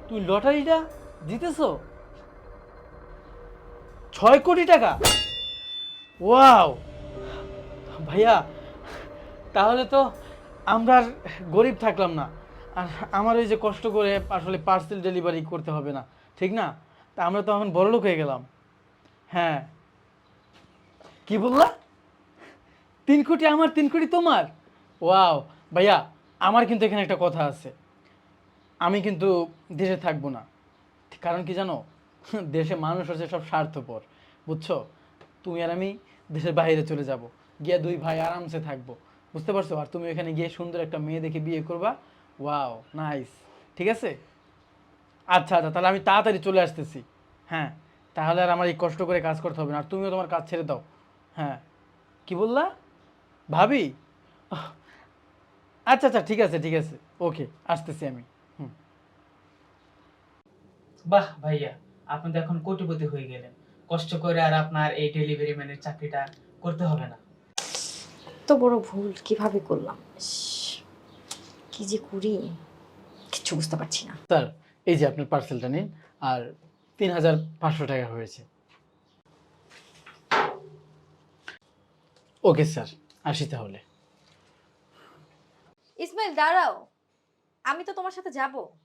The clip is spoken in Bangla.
তুই লটারিটা জিতেছো 6 কোটি টাকা। ওয়াও ভাইয়া, তাহলে তো আমরা আর গরিব থাকলাম না। আর আমার ওই যে কষ্ট করে আসলে পার্সেল ডেলিভারি করতে হবে না, ঠিক না? তা আমরা তো এখন বড়লোক হয়ে গেলাম। হ্যাঁ, কি বললা? 3 কোটি আমার, 3 কোটি তোমার। ওয়াও ভাইয়া, আমার কিন্তু এখানে একটা কথা আছে। আমি কিন্তু দেশে থাকবো না। কারণ কি জানো, দেশে মানুষ হচ্ছে সব স্বার্থপর, বুঝছো? তুমি আর আমি দেশের বাইরে চলে যাব, গিয়ে দুই ভাই আরামসে থাকবো, বুঝতে পারছো? আর তুমি এখানে গিয়ে সুন্দর একটা মেয়ে দেখে বিয়ে করবা। Wow nice. ঠিক আছে, আচ্ছা আচ্ছা, তাহলে আমি তাড়াতাড়ি চলে আসতেছি। হ্যাঁ, তাহলে আর আমার এই কষ্ট করে কাজ করতে হবে না, আর তুমিও তোমার কাজ ছেড়ে দাও। হ্যাঁ, কি বললা? ভাবি? আহ, আচ্ছা আচ্ছা, ঠিক আছে ঠিক আছে, ওকে, আসতেছি আমি। হুম। বাহ ভাইয়া, আপনি তো এখন কোটিপতি হয়ে গেলেন। কষ্ট করে আর আপনার এই ডেলিভারি ম্যানের চাকরিটা করতে হবে না। এত বড় ভুল কিভাবে করলাম! ইস, কি যে করি কিচ্ছু বুঝতে পারছি না। স্যার, এই যে আপনার পার্সেলটা নিন, আর 3,500 টাকা হয়েছে। ওকে স্যার, আসি তাহলে। ইসমাইল দাঁড়াও, আমি তো তোমার সাথে যাব।